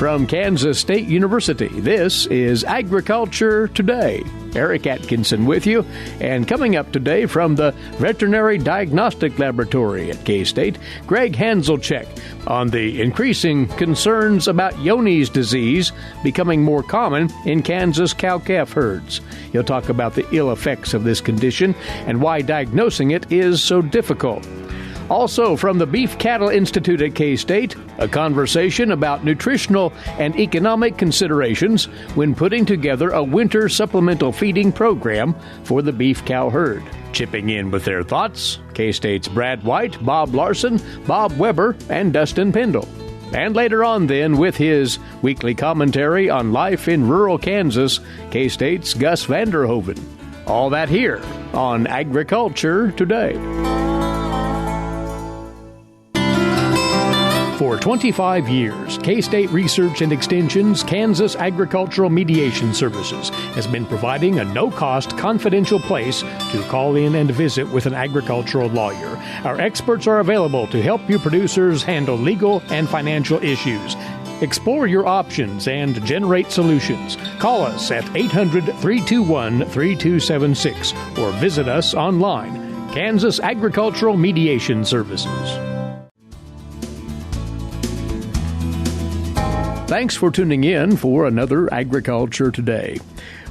from Kansas State University, this is Agriculture Today. Eric Atkinson with you, and coming up today from the Veterinary Diagnostic Laboratory at K-State, Gregg Hanzlicek on the increasing concerns about Johne's disease becoming more common in Kansas cow-calf herds. He'll talk about the ill effects of this condition and why diagnosing it is so difficult. Also from the Beef Cattle Institute at K-State, a conversation about nutritional and economic considerations when putting together a winter supplemental feeding program for the beef cow herd. Chipping in with their thoughts, K-State's Brad White, Bob Larson, Bob Weaber, and Dustin Pendell. And later on then, with his weekly commentary on life in rural Kansas, K-State's Gus Vanderhoeven. All that here on Agriculture Today. For 25 years, K-State Research and Extension's Kansas Agricultural Mediation Services has been providing a no-cost, confidential place to call in and visit with an agricultural lawyer. Our experts are available to help you producers handle legal and financial issues. Explore your options and generate solutions. Call us at 800-321-3276 or visit us online. Kansas Agricultural Mediation Services. Thanks for tuning in for another Agriculture Today.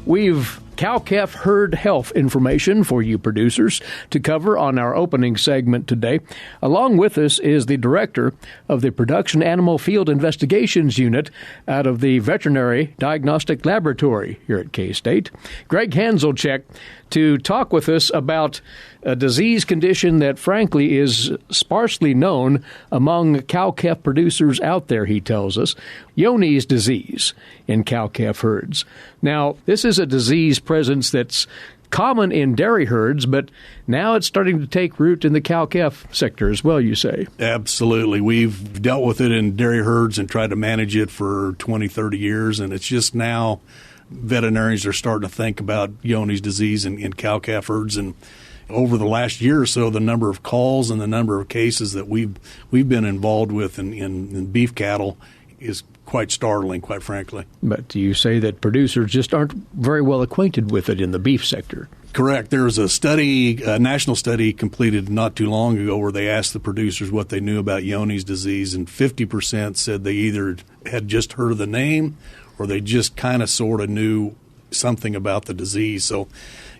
We've cow-calf herd health information for you producers to cover on our opening segment today. Along with us is the director of the Production Animal Field Investigations Unit out of the Veterinary Diagnostic Laboratory here at K-State, Gregg Hanzlicek, to talk with us about a disease condition that, frankly, is sparsely known among cow-calf producers out there, he tells us, Johne's disease in cow-calf herds. Now, this is a disease presence that's common in dairy herds, but now it's starting to take root in the cow-calf sector as well, you say. Absolutely. We've dealt with it in dairy herds and tried to manage it for 20, 30 years, and it's just now veterinarians are starting to think about Johne's disease in cow-calf herds. And over the last year or so, the number of calls and the number of cases that we've been involved with in beef cattle is quite startling, quite frankly. But you say that producers just aren't very well acquainted with it in the beef sector. Correct. There was a study, a national study completed not too long ago where they asked the producers what they knew about Johne's disease, and 50% said they either had just heard of the name or they just kind of sort of knew something about the disease. So,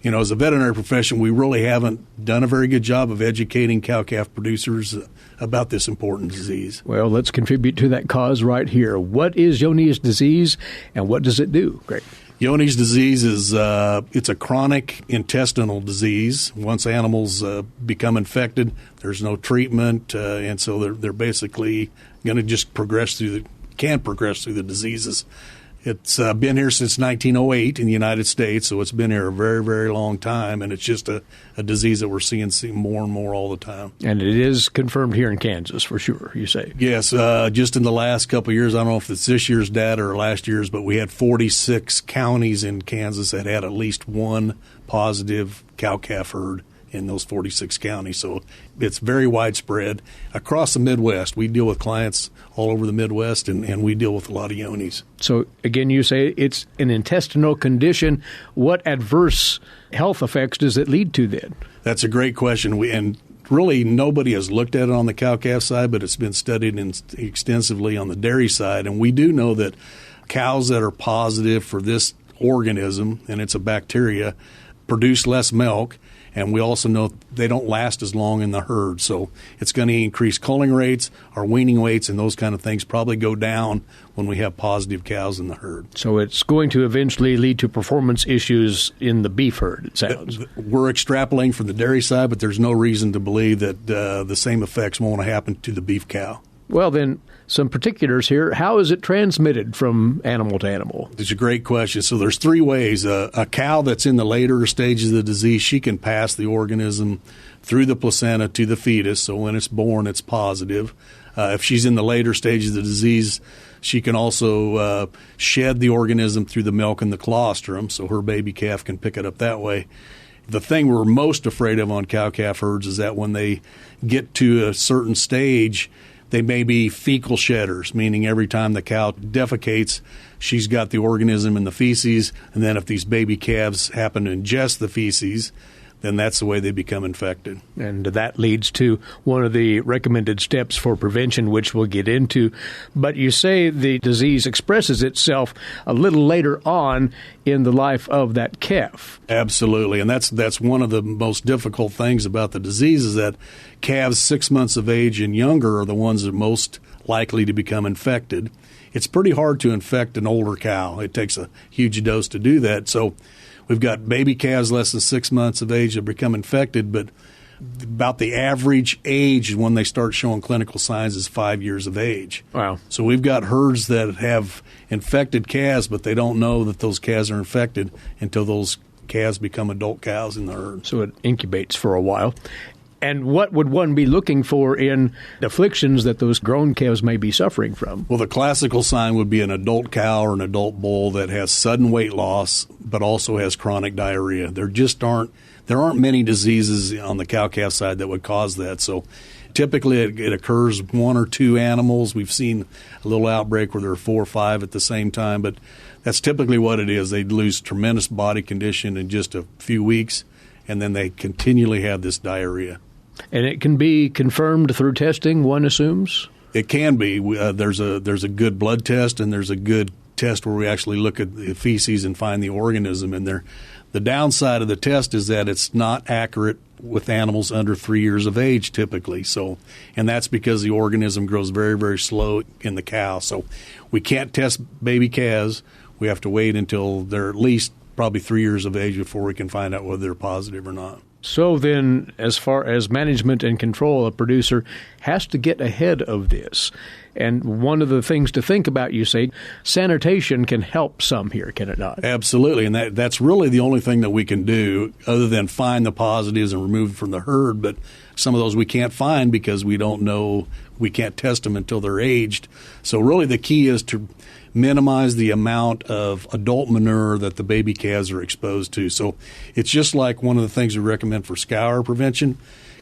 as a veterinary profession, we really haven't done a very good job of educating cow-calf producers about this important disease. Well, let's contribute to that cause right here. What is Johne's disease, and what does it do, Greg? Johne's disease is it's a chronic intestinal disease. Once animals become infected, there's no treatment, and so they're basically going to just progress through the diseases. It's been here since 1908 in the United States, so it's been here a very, very long time, and it's just a disease that we're seeing more and more all the time. And it is confirmed here in Kansas, for sure, you say? Yes. Just in the last couple of years, I don't know if it's this year's data or last year's, but we had 46 counties in Kansas that had at least one positive cow-calf herd in those 46 counties. So it's very widespread across the Midwest. We deal with clients all over the Midwest, and we deal with a lot of Johne's. So, again, you say it's an intestinal condition. What adverse health effects does it lead to then? That's a great question. And really nobody has looked at it on the cow-calf side, but it's been studied extensively on the dairy side. And we do know that cows that are positive for this organism, and it's a bacteria, produce less milk. And we also know they don't last as long in the herd. So it's going to increase culling rates, our weaning weights, and those kind of things probably go down when we have positive cows in the herd. So it's going to eventually lead to performance issues in the beef herd, it sounds. We're extrapolating from the dairy side, but there's no reason to believe that the same effects won't happen to the beef cow. Well, then, some particulars here. How is it transmitted from animal to animal? It's a great question. So there's three ways. A cow that's in the later stages of the disease, she can pass the organism through the placenta to the fetus. So when it's born, it's positive. If she's in the later stages of the disease, she can also shed the organism through the milk and the colostrum, so her baby calf can pick it up that way. The thing we're most afraid of on cow-calf herds is that when they get to a certain stage, They may be fecal shedders, meaning every time the cow defecates, she's got the organism in the feces, and then if these baby calves happen to ingest the feces, then that's the way they become infected. And that leads to one of the recommended steps for prevention, which we'll get into. But you say the disease expresses itself a little later on in the life of that calf. Absolutely. And that's one of the most difficult things about the disease is that calves 6 months of age and younger are the ones that are most likely to become infected. It's pretty hard to infect an older cow. It takes a huge dose to do that. So we've got baby calves less than 6 months of age that become infected, but about the average age when they start showing clinical signs is 5 years of age. Wow. So we've got herds that have infected calves, but they don't know that those calves are infected until those calves become adult cows in the herd. So it incubates for a while. And what would one be looking for in afflictions that those grown calves may be suffering from? Well, the classical sign would be an adult cow or an adult bull that has sudden weight loss but also has chronic diarrhea. There aren't many diseases on the cow-calf side that would cause that. So typically it occurs one or two animals. We've seen a little outbreak where there are 4 or 5 at the same time, but that's typically what it is. They lose tremendous body condition in just a few weeks, and then they continually have this diarrhea. And it can be confirmed through testing, one assumes? It can be. There's a good blood test, and there's a good test where we actually look at the feces and find the organism in there. The downside of the test is that it's not accurate with animals under 3 years of age typically. So, and that's because the organism grows very, very slow in the cow. So we can't test baby calves. We have to wait until they're at least probably 3 years of age before we can find out whether they're positive or not. So then, as far as management and control, a producer has to get ahead of this. And one of the things to think about, you say, sanitation can help some here, can it not? Absolutely, and that's really the only thing that we can do other than find the positives and remove them from the herd. But some of those we can't find because we don't know, we can't test them until they're aged. So really the key is to minimize the amount of adult manure that the baby calves are exposed to. So it's just like one of the things we recommend for scour prevention.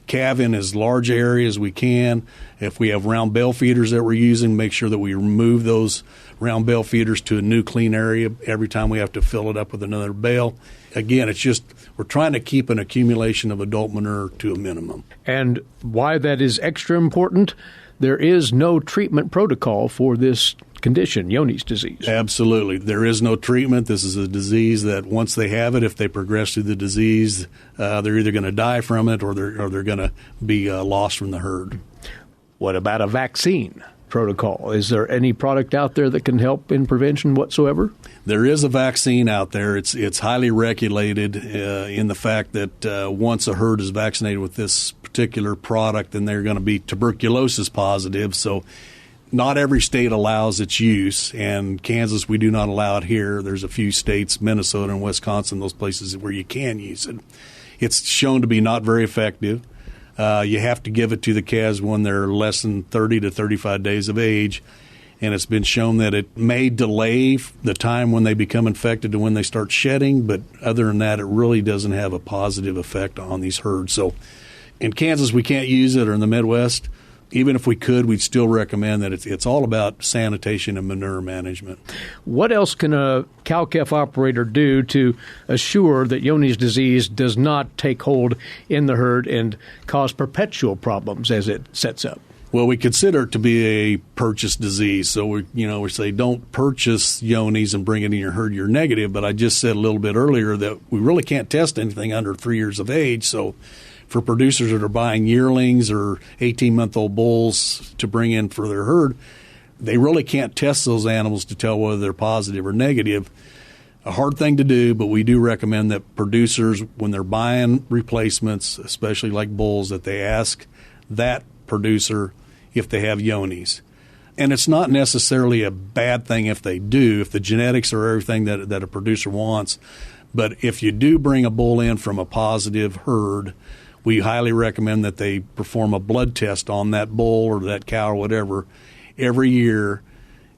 Calve in as large area as we can. If we have round bale feeders that we're using, make sure that we remove those round bale feeders to a new clean area every time we have to fill it up with another bale. Again, it's just we're trying to keep an accumulation of adult manure to a minimum. And why that is extra important, there is no treatment protocol for this condition, Johne's disease. Absolutely. There is no treatment. This is a disease that once they have it, if they progress through the disease, they're either going to die from it or they're going to be lost from the herd. What about a vaccine protocol? Is there any product out there that can help in prevention whatsoever? There is a vaccine out there. It's highly regulated in the fact that once a herd is vaccinated with this particular product, then they're going to be tuberculosis positive. So not every state allows its use, and Kansas, we do not allow it here. There's a few states, Minnesota and Wisconsin, those places where you can use it. It's shown to be not very effective. You have to give it to the calves when they're less than 30 to 35 days of age, and it's been shown that it may delay the time when they become infected to when they start shedding, but other than that, it really doesn't have a positive effect on these herds. So in Kansas, we can't use it, or in the Midwest. Even if we could, we'd still recommend that it's all about sanitation and manure management. What else can a cow-calf operator do to assure that Johne's disease does not take hold in the herd and cause perpetual problems as it sets up? Well, we consider it to be a purchase disease. So we say don't purchase Johne's and bring it in your herd, you're negative. But I just said a little bit earlier that we really can't test anything under 3 years of age. So for producers that are buying yearlings or 18-month-old bulls to bring in for their herd, they really can't test those animals to tell whether they're positive or negative. A hard thing to do, but we do recommend that producers, when they're buying replacements, especially like bulls, that they ask that producer if they have Johne's. And it's not necessarily a bad thing if they do, if the genetics are everything that a producer wants. But if you do bring a bull in from a positive herd, we highly recommend that they perform a blood test on that bull or that cow or whatever every year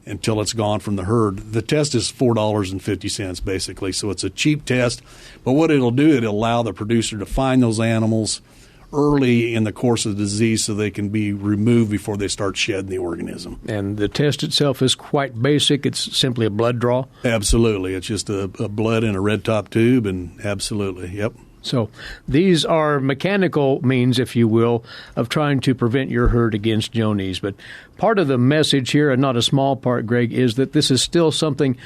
until it's gone from the herd. The test is $4.50 basically, so it's a cheap test. But what it'll do, it'll allow the producer to find those animals early in the course of the disease so they can be removed before they start shedding the organism. And the test itself is quite basic. It's simply a blood draw? Absolutely. It's just a blood in a red top tube, and absolutely, yep. So these are mechanical means, if you will, of trying to prevent your herd against Johne's. But part of the message here, and not a small part, Gregg, is that this is still something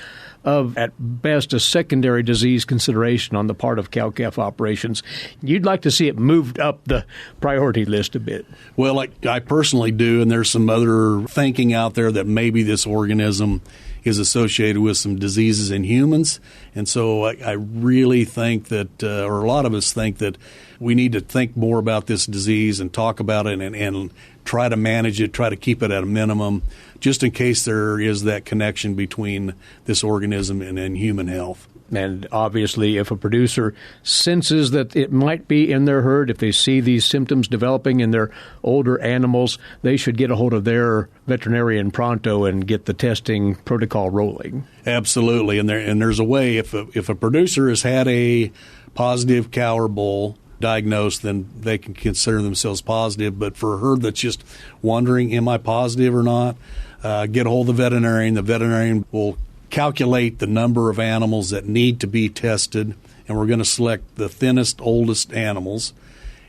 of, at best, a secondary disease consideration on the part of cow-calf operations. You'd like to see it moved up the priority list a bit. Well, I personally do, and there's some other thinking out there that maybe this organism is associated with some diseases in humans. And so I really think that, or a lot of us think that we need to think more about this disease and talk about it and try to manage it, try to keep it at a minimum, just in case there is that connection between this organism and human health. And obviously, if a producer senses that it might be in their herd, if they see these symptoms developing in their older animals, they should get a hold of their veterinarian pronto and get the testing protocol rolling. Absolutely. And there's a way, if a producer has had a positive cow or bull diagnosed, then they can consider themselves positive. But for a herd that's just wondering, am I positive or not, get a hold of the veterinarian. The veterinarian will calculate the number of animals that need to be tested, and we're going to select the thinnest, oldest animals,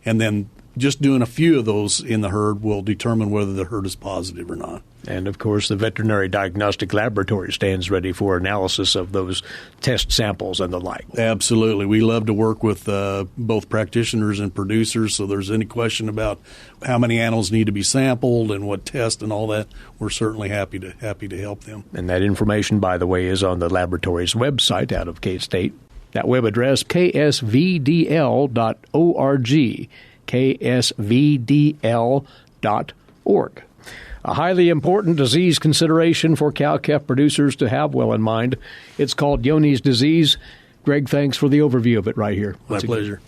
and then just doing a few of those in the herd will determine whether the herd is positive or not. And, of course, the Veterinary Diagnostic Laboratory stands ready for analysis of those test samples and the like. Absolutely. We love to work with both practitioners and producers, so if there's any question about how many animals need to be sampled and what test and all that, we're certainly happy to help them. And that information, by the way, is on the laboratory's website out of K-State. That web address, ksvdl.org, ksvdl.org. A highly important disease consideration for cow-calf producers to have well in mind. It's called Johne's disease. Gregg, thanks for the overview of it right here. My pleasure.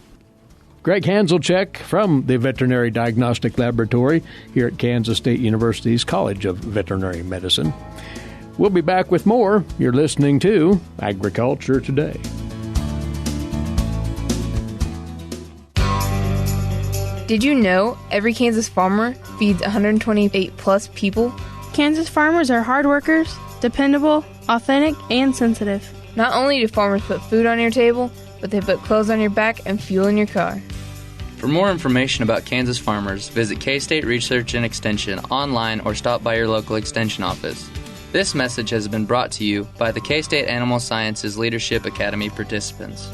Gregg Hanzlicek from the Veterinary Diagnostic Laboratory here at Kansas State University's College of Veterinary Medicine. We'll be back with more. You're listening to Agriculture Today. Did you know every Kansas farmer feeds 128 plus people? Kansas farmers are hard workers, dependable, authentic, and sensitive. Not only do farmers put food on your table, but they put clothes on your back and fuel in your car. For more information about Kansas farmers, visit K-State Research and Extension online or stop by your local extension office. This message has been brought to you by the K-State Animal Sciences Leadership Academy participants.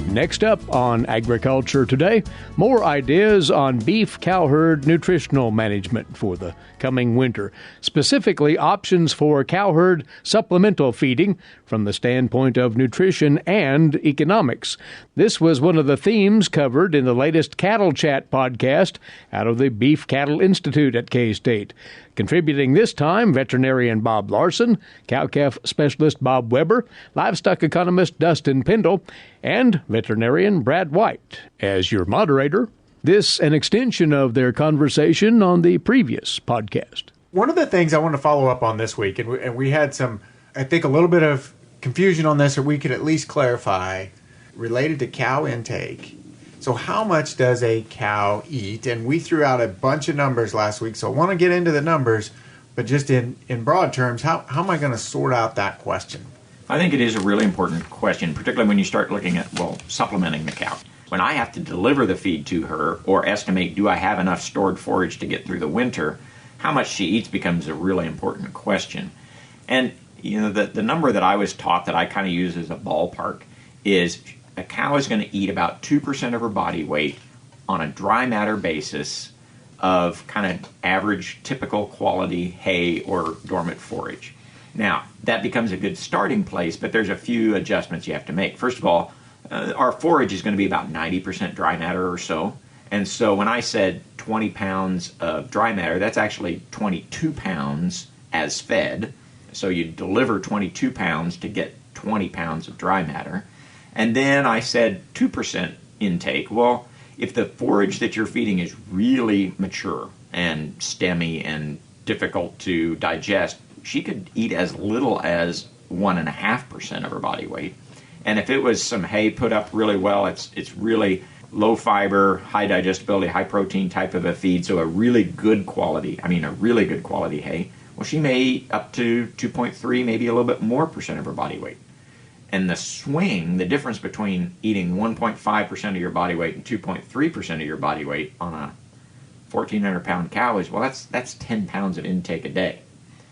Next up on Agriculture Today, more ideas on beef cow herd nutritional management for the coming winter, specifically options for cow herd supplemental feeding from the standpoint of nutrition and economics. This was one of the themes covered in the latest Cattle Chat podcast out of the Beef Cattle Institute at K-State. Contributing this time, veterinarian Bob Larson, cow-calf specialist Bob Weaber, livestock economist Dustin Pendell, and veterinarian Brad White. As your moderator, this an extension of their conversation on the previous podcast. One of the things I want to follow up on this week, and we had some, I think, a little bit of confusion on this, or we could at least clarify, related to cow intake. So how much does a cow eat? And we threw out a bunch of numbers last week, so I want to get into the numbers, but just in broad terms, how am I going to sort out that question? I think it is a really important question, particularly when you start looking at, supplementing the cow. When I have to deliver the feed to her or estimate, do I have enough stored forage to get through the winter, how much she eats becomes a really important question. And, the number that I was taught that I kind of use as a ballpark is a cow is going to eat about 2% of her body weight on a dry matter basis of kind of average, typical quality hay or dormant forage. Now, that becomes a good starting place, but there's a few adjustments you have to make. First of all, our forage is going to be about 90% dry matter or so. And so when I said 20 pounds of dry matter, that's actually 22 pounds as fed. So you deliver 22 pounds to get 20 pounds of dry matter. And then I said 2% intake. Well, if the forage that you're feeding is really mature and stemmy and difficult to digest, she could eat as little as 1.5% of her body weight. And if it was some hay put up really well, it's really low fiber, high digestibility, high protein type of a feed, so a really good quality hay. Well, she may eat up to 2.3, maybe a little bit more percent of her body weight. And the swing, the difference between eating 1.5% of your body weight and 2.3% of your body weight on a 1,400-pound cow is, well, that's 10 pounds of intake a day.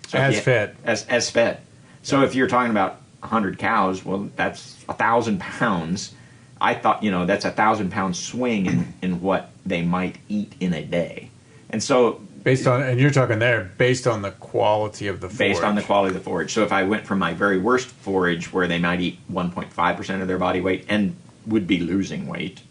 So fed. As fed. So if you're talking about 100 cows, well, that's 1,000 pounds. I thought, that's 1,000-pound swing in what they might eat in a day. And so and you're talking there based on the quality of the forage. Based on the quality of the forage. So if I went from my very worst forage where they might eat 1.5% of their body weight and would be losing weight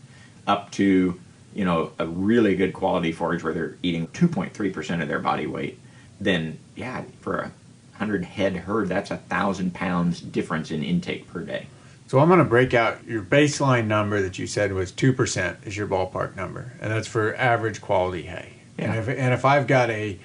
up to, a really good quality forage where they're eating 2.3% of their body weight, then, yeah, for a 100-head herd, that's 1,000 pounds difference in intake per day. So I'm going to break out your baseline number that you said was 2% is your ballpark number, and that's for average quality hay. Yeah. And if I've got a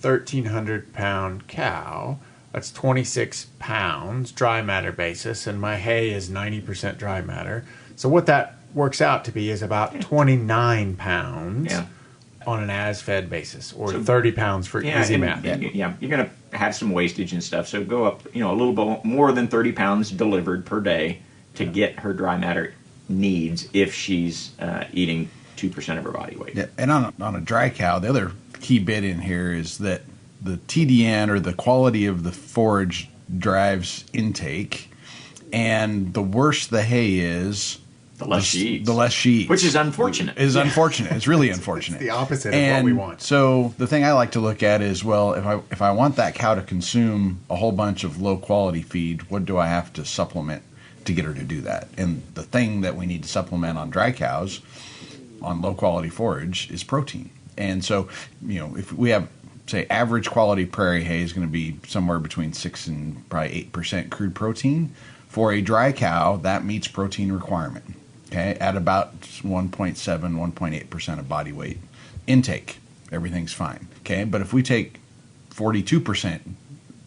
1,300-pound cow, that's 26 pounds dry matter basis, and my hay is 90% dry matter. So what that works out to be is about 29 pounds on an as-fed basis, or 30 pounds for easy math. Yeah, you're going to have some wastage and stuff, so go up a little bit more than 30 pounds delivered per day to get her dry matter needs if she's eating 2% of her body weight. Yeah, and on a dry cow, the other key bit in here is that the TDN, or the quality of the forage, drives intake, and the worse the hay is, the less she eats. The less she eats. Which is unfortunate. It's really unfortunate. It's the opposite of what we want. So the thing I like to look at is, well, if I want that cow to consume a whole bunch of low quality feed, what do I have to supplement to get her to do that? And the thing that we need to supplement on dry cows, on low quality forage, is protein. And so, if we have, say, average quality prairie hay is going to be somewhere between 6 and probably 8% crude protein. For a dry cow, that meets protein requirement, okay, at about 1.7, 1.8% of body weight intake. Everything's fine, okay? But if we take 42%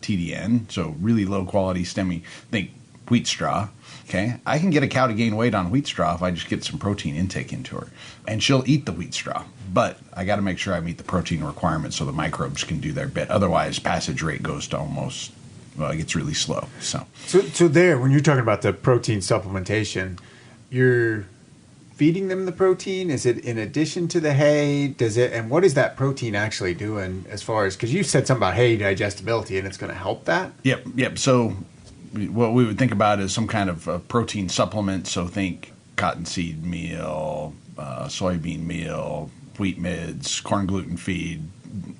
TDN, so really low quality stemmy, think wheat straw, okay, I can get a cow to gain weight on wheat straw if I just get some protein intake into her. And she'll eat the wheat straw, but I got to make sure I meet the protein requirements so the microbes can do their bit. Otherwise, passage rate goes to almost, it gets really slow. So there, when you're talking about the protein supplementation, you're feeding them the protein? Is it in addition to the hay? And what is that protein actually doing as far as, because you said something about hay digestibility and it's going to help that? Yep. So what we would think about is some kind of protein supplement. So think cottonseed meal, soybean meal, wheat midds, corn gluten feed,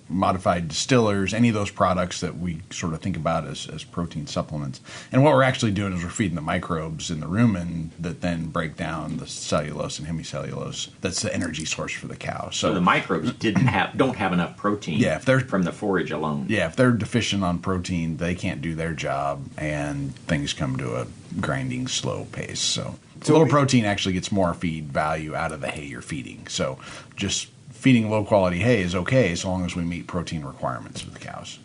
modified distillers, any of those products that we sort of think about as protein supplements. And what we're actually doing is we're feeding the microbes in the rumen that then break down the cellulose and hemicellulose. That's the energy source for the cow. So the microbes don't have enough protein if they're, from the forage alone. Yeah, if they're deficient on protein, they can't do their job, and things come to a grinding, slow pace. So a little protein actually gets more feed value out of the hay you're feeding. So just feeding low-quality hay is okay as long as we meet protein requirements for the cows.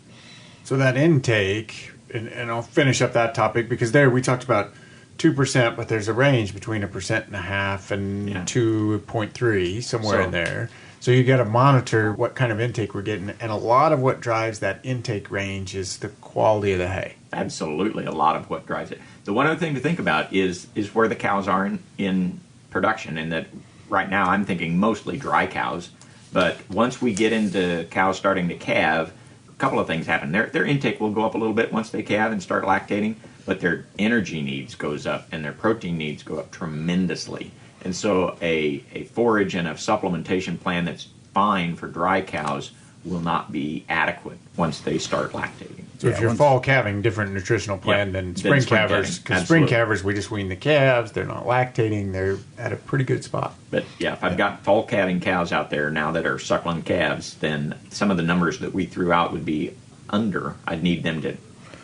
So that intake, and I'll finish up that topic, because there we talked about 2%, but there's a range between 1.5% and 2.3, somewhere in there. So you got to monitor what kind of intake we're getting, and a lot of what drives that intake range is the quality of the hay. Absolutely, a lot of what drives it. The one other thing to think about is where the cows are in production, and that right now I'm thinking mostly dry cows. But once we get into cows starting to calve, a couple of things happen. Their intake will go up a little bit once they calve and start lactating, but their energy needs goes up and their protein needs go up tremendously. And so a forage and a supplementation plan that's fine for dry cows will not be adequate once they start lactating. So if you're fall calving, different nutritional plan than spring calvers. Because spring calvers, we just wean the calves. They're not lactating. They're at a pretty good spot. But if I've got fall calving cows out there now that are suckling calves, then some of the numbers that we threw out would be under. I'd need them to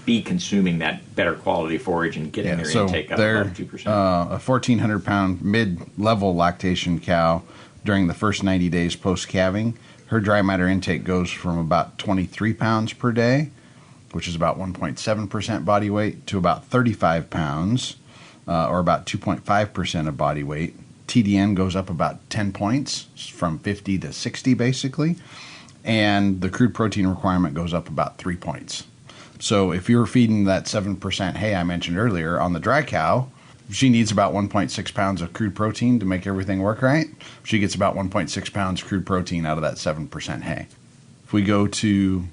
be consuming that better quality forage and getting their intake up above 2%. A 1,400-pound mid-level lactation cow during the first 90 days post-calving, her dry matter intake goes from about 23 pounds per day, which is about 1.7% body weight, to about 35 pounds or about 2.5% of body weight. TDN goes up about 10 points, from 50 to 60 basically. And the crude protein requirement goes up about 3 points. So if you're feeding that 7% hay I mentioned earlier on the dry cow, she needs about 1.6 pounds of crude protein to make everything work right. She gets about 1.6 pounds crude protein out of that 7% hay. If we go to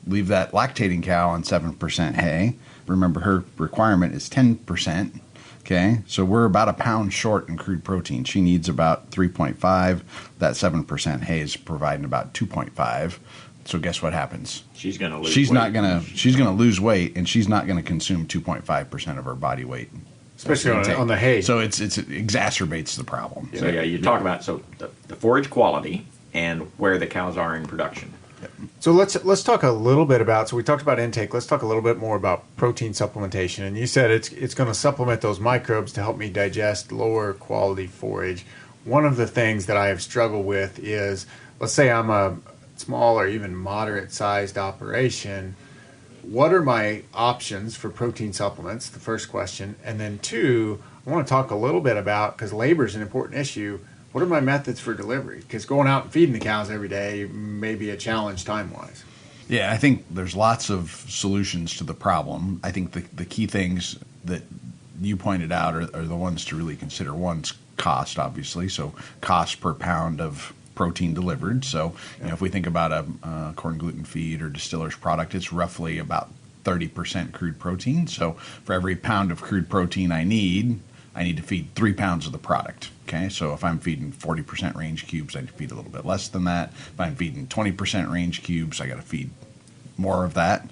leave that lactating cow on 7% hay, remember her requirement is 10%. Okay, so we're about a pound short in crude protein. She needs about 3.5. That 7% hay is providing about 2.5. So guess what happens? She's going to lose. She's weight. not going to. She's going to lose weight, and she's not going to consume 2.5% of her body weight, especially on the hay. So it exacerbates the problem. So yeah, you talk about the forage quality and where the cows are in production. So let's talk a little bit about. So we talked about intake. Let's talk a little bit more about protein supplementation. And you said it's going to supplement those microbes to help me digest lower quality forage. One of the things that I have struggled with is, let's say I'm a small or even moderate sized operation. What are my options for protein supplements? The first question, and then two, I want to talk a little bit about, because labor is an important issue. What are my methods for delivery? Because going out and feeding the cows every day may be a challenge time-wise. Yeah, I think there's lots of solutions to the problem. I think the key things that you pointed out are the ones to really consider. One's cost, obviously, so cost per pound of protein delivered. So, if we think about a corn gluten feed or distiller's product, it's roughly about 30% crude protein. So for every pound of crude protein I need to feed 3 pounds of the product. Okay, so if I'm feeding 40% range cubes, I need to feed a little bit less than that. If I'm feeding 20% range cubes, I got to feed more of that.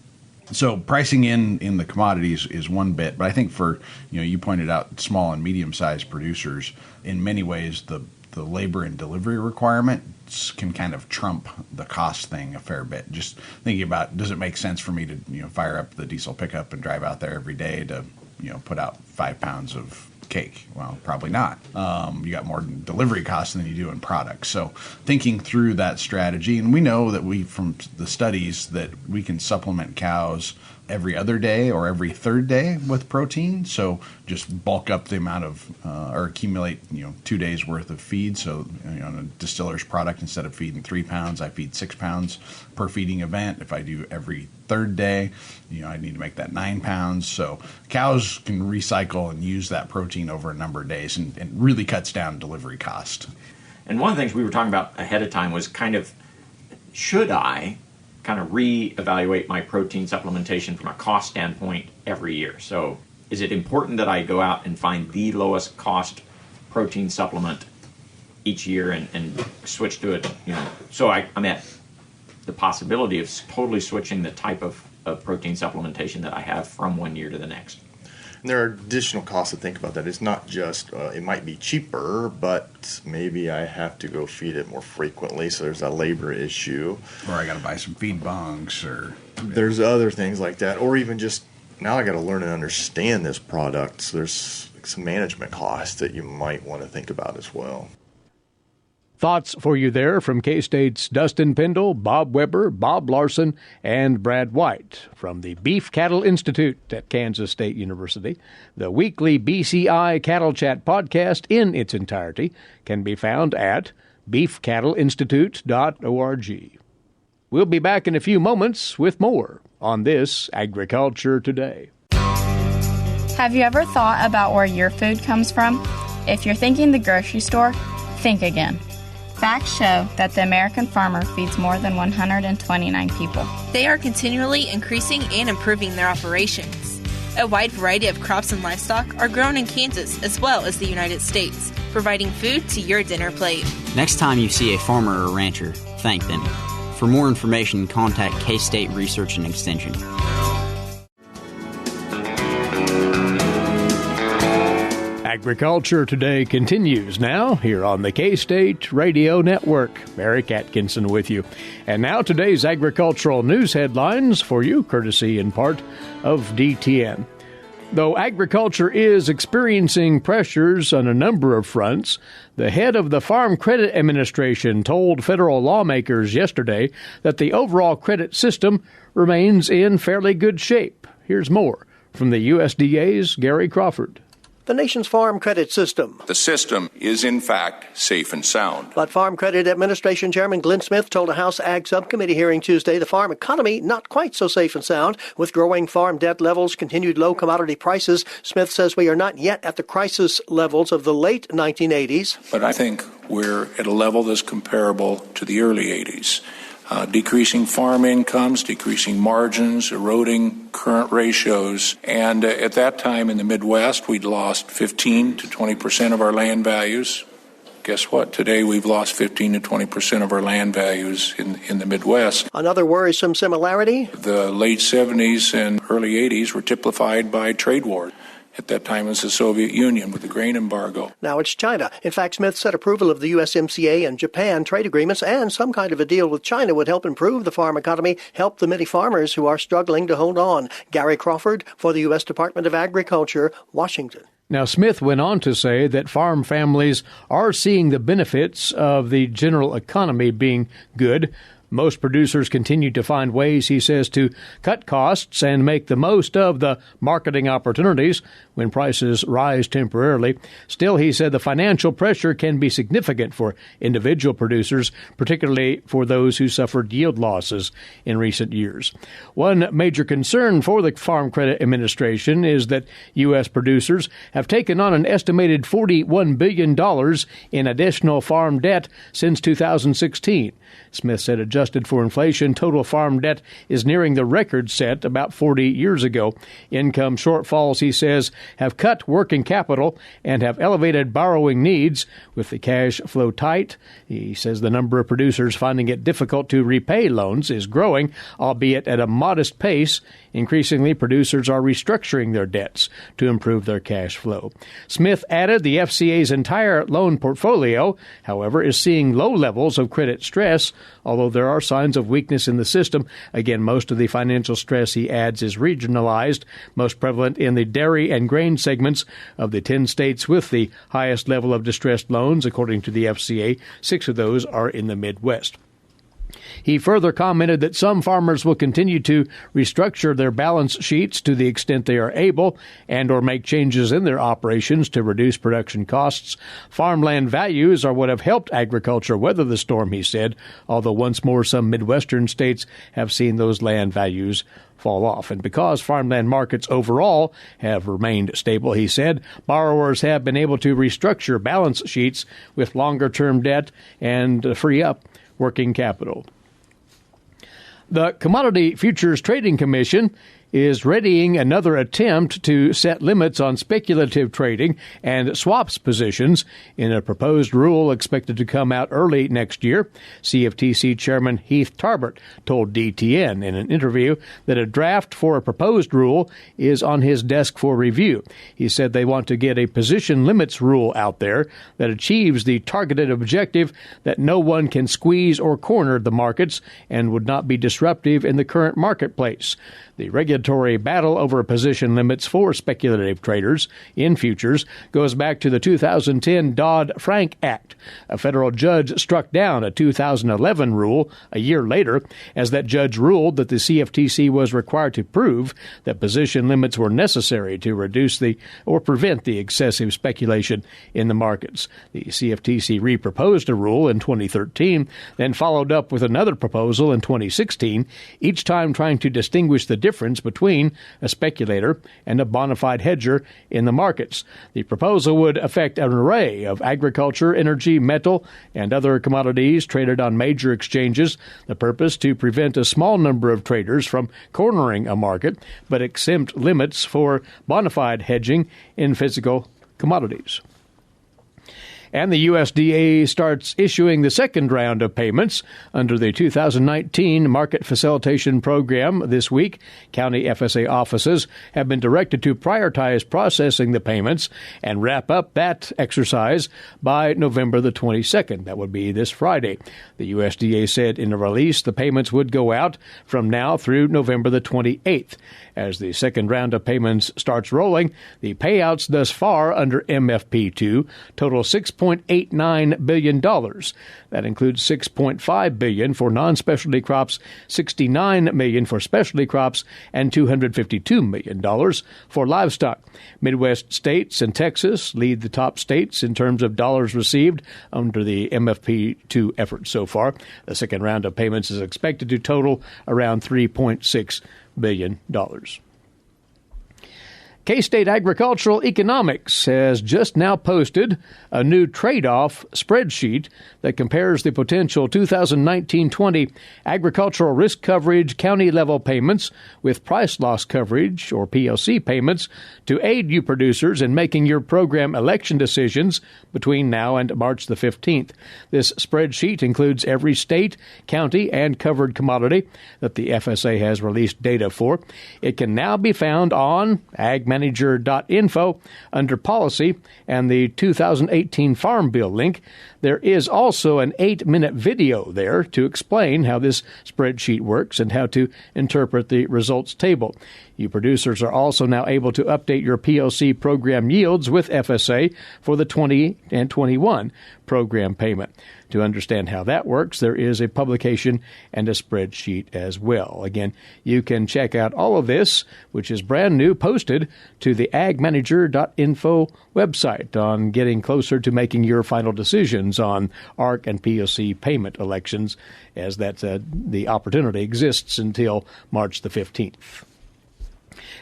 So pricing in the commodities is one bit, but I think for, you pointed out small and medium-sized producers, in many ways the labor and delivery requirements can kind of trump the cost thing a fair bit. Just thinking about, does it make sense for me to fire up the diesel pickup and drive out there every day to put out 5 pounds of cake? Well, probably not. You got more delivery costs than you do in products. So thinking through that strategy, and we know that from the studies that we can supplement cows every other day or every third day with protein. So just bulk up the amount of, or accumulate, 2 days worth of feed. So on a distiller's product, instead of feeding 3 pounds, I feed 6 pounds per feeding event. If I do every third day, I need to make that 9 pounds. So cows can recycle and use that protein over a number of days and really cuts down delivery cost. And one of the things we were talking about ahead of time was should I kind of reevaluate my protein supplementation from a cost standpoint every year? So is it important that I go out and find the lowest cost protein supplement each year and switch to it? So I'm at the possibility of totally switching the type of protein supplementation that I have from one year to the next. And there are additional costs to think about that. It's not just, it might be cheaper, but maybe I have to go feed it more frequently, so there's a labor issue. Or I got to buy some feed bunks, or there's other things like that. Or even just, now I got to learn and understand this product, so there's some management costs that you might want to think about as well. Thoughts for you there from K-State's Dustin Pendell, Bob Weaber, Bob Larson, and Brad White from the Beef Cattle Institute at Kansas State University. The weekly BCI Cattle Chat podcast in its entirety can be found at beefcattleinstitute.org. We'll be back in a few moments with more on this Agriculture Today. Have you ever thought about where your food comes from? If you're thinking the grocery store, think again. Facts show that the American farmer feeds more than 129 people. They are continually increasing and improving their operations. A wide variety of crops and livestock are grown in Kansas as well as the United States, providing food to your dinner plate. Next time you see a farmer or rancher, thank them. For more information, contact K-State Research and Extension. Agriculture Today continues now here on the K-State Radio Network. Eric Atkinson with you. And now today's agricultural news headlines for you, courtesy in part of DTN. Though agriculture is experiencing pressures on a number of fronts, the head of the Farm Credit Administration told federal lawmakers yesterday that the overall credit system remains in fairly good shape. Here's more from the USDA's Gary Crawford. the nation's farm credit system. The system is, in fact, safe and sound. But Farm Credit Administration Chairman Glenn Smith told a House Ag Subcommittee hearing Tuesday the farm economy not quite so safe and sound. With growing farm debt levels, continued low commodity prices, Smith says we are not yet at the crisis levels of the late 1980s. But I think we're at a level that's comparable to the early 80s. Decreasing farm incomes, decreasing margins, eroding current ratios. And at that time in the Midwest, we'd lost 15 to 20% of our land values. Guess what? Today we've lost 15 to 20% of our land values in the Midwest. Another worrisome similarity? The late 70s and early 80s were typified by trade wars. At that time, it was the Soviet Union with the grain embargo. Now it's China. In fact, Smith said approval of the USMCA and Japan trade agreements and some kind of a deal with China would help improve the farm economy, help the many farmers who are struggling to hold on. Gary Crawford for the U.S. Department of Agriculture, Washington. Now, Smith went on to say that farm families are seeing the benefits of the general economy being good. Most producers continue to find ways, he says, to cut costs and make the most of the marketing opportunities when prices rise temporarily. Still, he said the financial pressure can be significant for individual producers, particularly for those who suffered yield losses in recent years. One major concern for the Farm Credit Administration is that U.S. producers have taken on an estimated $41 billion in additional farm debt since 2016. Smith said adjusted for inflation, total farm debt is nearing the record set about 40 years ago. Income shortfalls, he says, have cut working capital and have elevated borrowing needs. With the cash flow tight, he says the number of producers finding it difficult to repay loans is growing, albeit at a modest pace. Increasingly, producers are restructuring their debts to improve their cash flow. Smith added the FCA's entire loan portfolio, however, is seeing low levels of credit stress, although there are signs of weakness in the system. Again, most of the financial stress, he adds, is regionalized, most prevalent in the dairy and grain segments of the 10 states with the highest level of distressed loans, according to the FCA. 6 of those are in the Midwest. He further commented that some farmers will continue to restructure their balance sheets to the extent they are able and or make changes in their operations to reduce production costs. Farmland values are what have helped agriculture weather the storm, he said, although once more some Midwestern states have seen those land values fall off. And because farmland markets overall have remained stable, he said, borrowers have been able to restructure balance sheets with longer-term debt and free up working capital. The Commodity Futures Trading Commission is readying another attempt to set limits on speculative trading and swaps positions in a proposed rule expected to come out early next year. CFTC Chairman Heath Tarbert told DTN in an interview that a draft for a proposed rule is on his desk for review. He said they want to get a position limits rule out there that achieves the targeted objective that no one can squeeze or corner the markets and would not be disruptive in the current marketplace. The regulatory battle over position limits for speculative traders in futures goes back to the 2010 Dodd-Frank Act. A federal judge struck down a 2011 rule a year later, as that judge ruled that the CFTC was required to prove that position limits were necessary to reduce or prevent the excessive speculation in the markets. The CFTC reproposed a rule in 2013, then followed up with another proposal in 2016, each time trying to distinguish the difference between a speculator and a bona fide hedger in the markets. The proposal would affect an array of agriculture, energy, metal, and other commodities traded on major exchanges. The purpose to prevent a small number of traders from cornering a market, but exempt limits for bona fide hedging in physical commodities. And the USDA starts issuing the second round of payments under the 2019 Market Facilitation Program this week. County FSA offices have been directed to prioritize processing the payments and wrap up that exercise by November the 22nd. That would be this Friday. The USDA said in a release the payments would go out from now through November the 28th. As the second round of payments starts rolling, the payouts thus far under MFP2 total $6 $6.89 billion. That includes $6.5 billion for non-specialty crops, $69 million for specialty crops, and $252 million for livestock. Midwest states and Texas lead the top states in terms of dollars received under the MFP2 effort so far. The second round of payments is expected to total around $3.6 billion. K-State Agricultural Economics has just now posted a new trade-off spreadsheet that compares the potential 2019-20 agricultural risk coverage county-level payments with price loss coverage, or PLC payments, to aid you producers in making your program election decisions between now and March the 15th. This spreadsheet includes every state, county, and covered commodity that the FSA has released data for. It can now be found on agmanager.info under policy and the 2018 Farm Bill link. There is also an 8-minute video there to explain how this spreadsheet works and how to interpret the results table. You producers are also now able to update your PLC program yields with FSA for the 20 and 21 program payment. To understand how that works, there is a publication and a spreadsheet as well. Again, you can check out all of this, which is brand new, posted to the agmanager.info website on getting closer to making your final decisions on ARC and PLC payment elections, as the opportunity exists until March the 15th.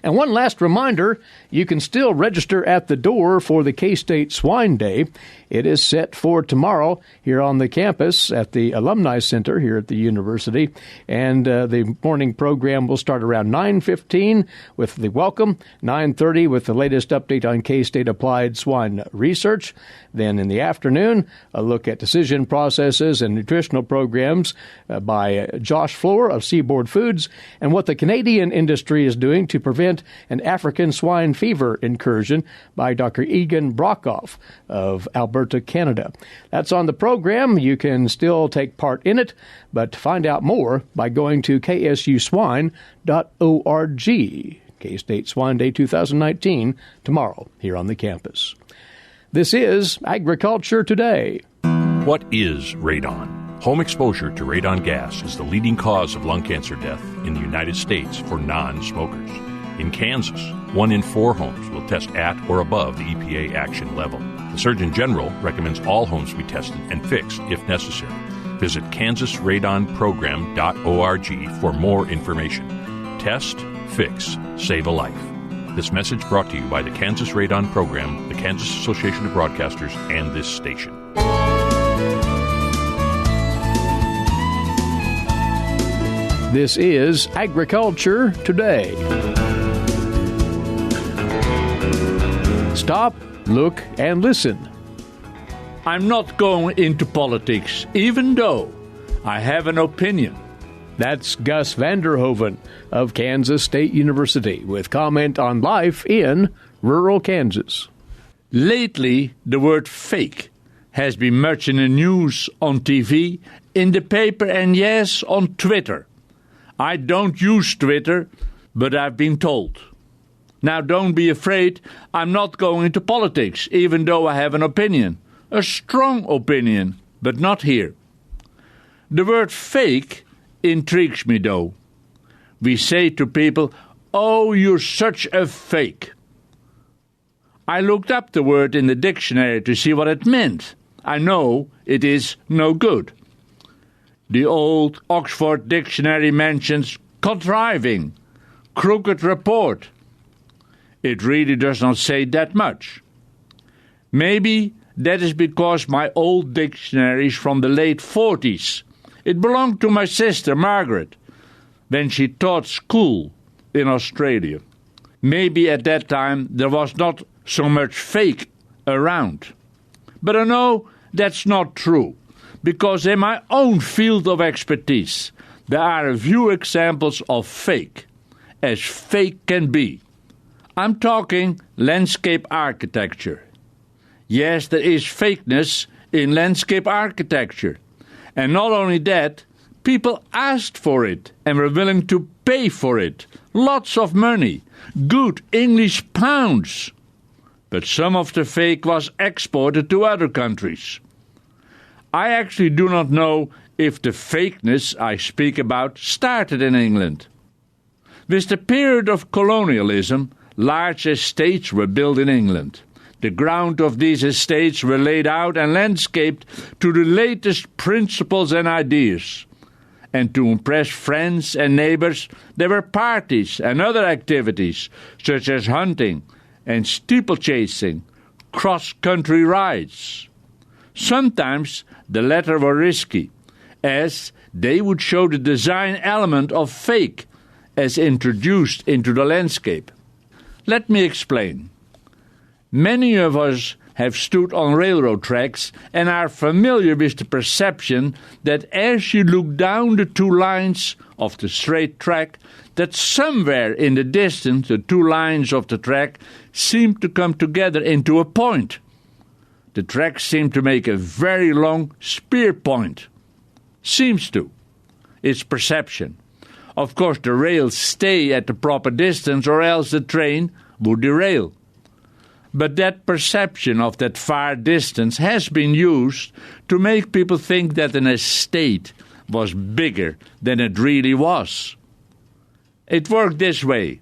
And one last reminder, you can still register at the door for the K-State Swine Day. It is set for tomorrow here on the campus at the Alumni Center here at the university. And the morning program will start around 9:15 with the welcome, 9:30 with the latest update on K-State applied swine research. Then in the afternoon, a look at decision processes and nutritional programs by Josh Floor of Seaboard Foods and what the Canadian industry is doing to prevent an African swine fever incursion by Dr. Egan Brockhoff of Alberta, Canada. That's on the program. You can still take part in it, but find out more by going to ksuswine.org. K-State Swine Day 2019, tomorrow here on the campus. This is Agriculture Today. What is radon? Home exposure to radon gas is the leading cause of lung cancer death in the United States for non-smokers. In Kansas, 1 in 4 homes will test at or above the EPA action level. The Surgeon General recommends all homes be tested and fixed if necessary. Visit kansasradonprogram.org for more information. Test, fix, save a life. This message brought to you by the Kansas Radon Program, the Kansas Association of Broadcasters, and this station. This is Agriculture Today. Stop, look, and listen. I'm not going into politics, even though I have an opinion. That's Gus Vanderhoeven of Kansas State University with comment on life in rural Kansas. Lately, the word fake has been much in the news, on TV, in the paper, and yes, on Twitter. I don't use Twitter, but I've been told. Now, don't be afraid, I'm not going into politics, even though I have an opinion. A strong opinion, but not here. The word fake intrigues me, though. We say to people, "Oh, you're such a fake." I looked up the word in the dictionary to see what it meant. I know it is no good. The old Oxford Dictionary mentions contriving, crooked report. It really does not say that much. Maybe that is because my old dictionary is from the late 40s. It belonged to my sister, Margaret, when she taught school in Australia. Maybe at that time there was not so much fake around. But I know that's not true, because in my own field of expertise, there are a few examples of fake, as fake can be. I'm talking landscape architecture. Yes, there is fakeness in landscape architecture. And not only that, people asked for it and were willing to pay for it. Lots of money, good English pounds. but some of the fake was exported to other countries. I actually do not know if the fakeness I speak about started in England. With the period of colonialism, large estates were built in England. The ground of these estates were laid out and landscaped to the latest principles and ideas. And to impress friends and neighbors, there were parties and other activities, such as hunting and steeplechasing, cross-country rides. Sometimes the latter were risky, as they would show the design element of fake as introduced into the landscape. Let me explain. Many of us have stood on railroad tracks and are familiar with the perception that as you look down the two lines of the straight track, that somewhere in the distance the two lines of the track seem to come together into a point. The tracks seem to make a very long spear point. Seems to. It's perception. Of course, the rails stay at the proper distance or else the train would derail. But that perception of that far distance has been used to make people think that an estate was bigger than it really was. It worked this way.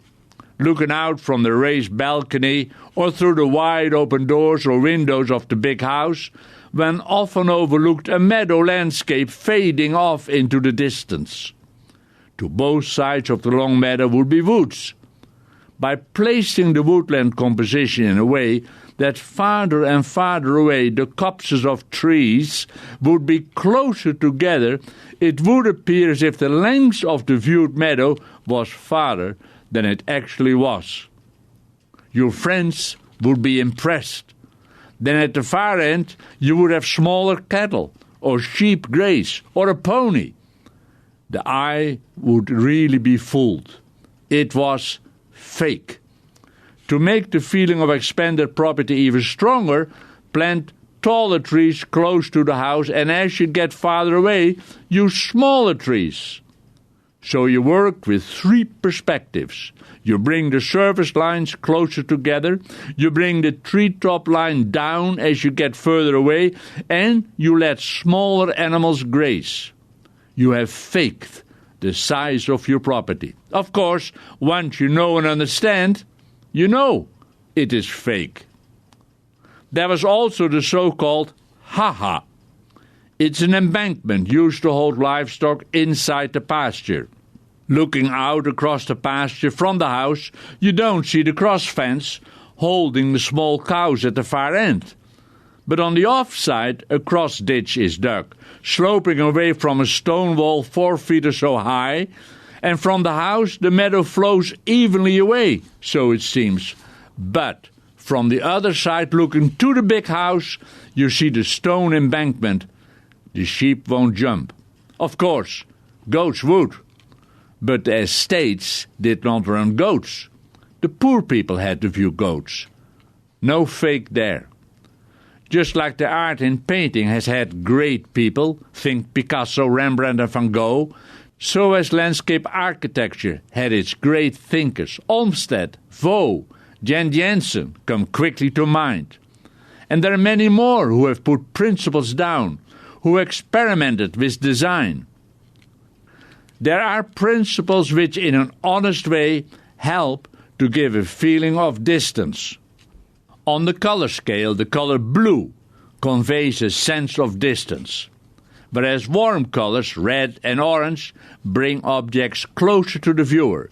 Looking out from the raised balcony or through the wide open doors or windows of the big house, one often overlooked a meadow landscape fading off into the distance. To both sides of the long meadow would be woods. By placing the woodland composition in a way that farther and farther away the copses of trees would be closer together, it would appear as if the length of the viewed meadow was farther than it actually was. Your friends would be impressed. Then at the far end you would have smaller cattle, or sheep graze, or a pony. The eye would really be fooled. It was fake. To make the feeling of expanded property even stronger, plant taller trees close to the house, and as you get farther away, use smaller trees. So you work with three perspectives. You bring the surface lines closer together, you bring the treetop line down as you get further away, and you let smaller animals graze. You have faked the size of your property. Of course, once you know and understand, you know it is fake. There was also the so-called ha-ha. It's an embankment used to hold livestock inside the pasture. Looking out across the pasture from the house, you don't see the cross fence holding the small cows at the far end. But on the off side, a cross ditch is dug, sloping away from a stone wall 4 feet or so high, and from the house the meadow flows evenly away, so it seems. But from the other side, looking to the big house, you see the stone embankment. The sheep won't jump. Of course, goats would. But the estates did not run goats. The poor people had to view goats. No fake there. Just like the art in painting has had great people, think Picasso, Rembrandt and Van Gogh, so has landscape architecture had its great thinkers. Olmsted, Vaux, Jan Jensen come quickly to mind. And there are many more who have put principles down, who experimented with design. There are principles which in an honest way help to give a feeling of distance. On the color scale, the color blue conveys a sense of distance, whereas warm colors, red and orange, bring objects closer to the viewer.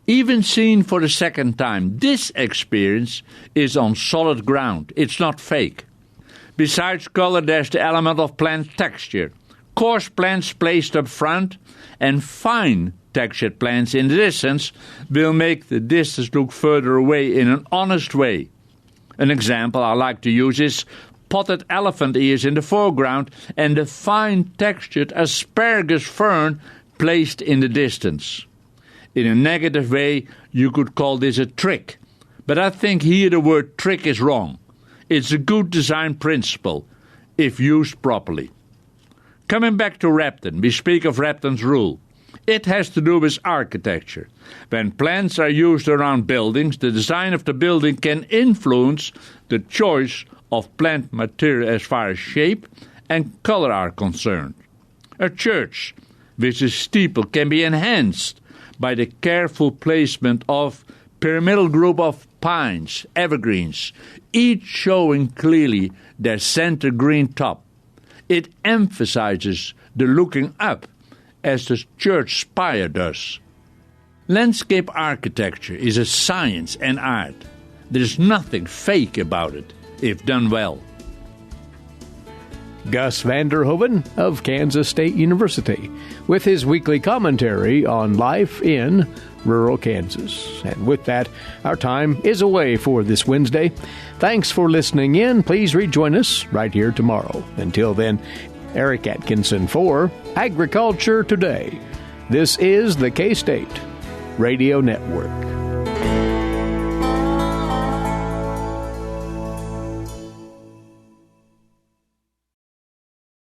Even seen for the second time, this experience is on solid ground. It's not fake. Besides color, there's the element of plant texture. Coarse plants placed up front and fine textured plants in the distance will make the distance look further away in an honest way. An example I like to use is potted elephant ears in the foreground and the fine textured asparagus fern placed in the distance. In a negative way, you could call this a trick, but I think here the word trick is wrong. It's a good design principle, if used properly. Coming back to Repton, we speak of Repton's rule. It has to do with architecture. When plants are used around buildings, the design of the building can influence the choice of plant material as far as shape and color are concerned. A church with a steeple can be enhanced by the careful placement of pyramidal group of pines, evergreens, each showing clearly their center green top. It emphasizes the looking up, as the church spire does. Landscape architecture is a science and art. There is nothing fake about it, if done well. Gus Vander Hoeven of Kansas State University with his weekly commentary on life in rural Kansas. And with that, our time is away for this Wednesday. Thanks for listening in. Please rejoin us right here tomorrow. Until then, Eric Atkinson for Agriculture Today. This is the K-State Radio Network.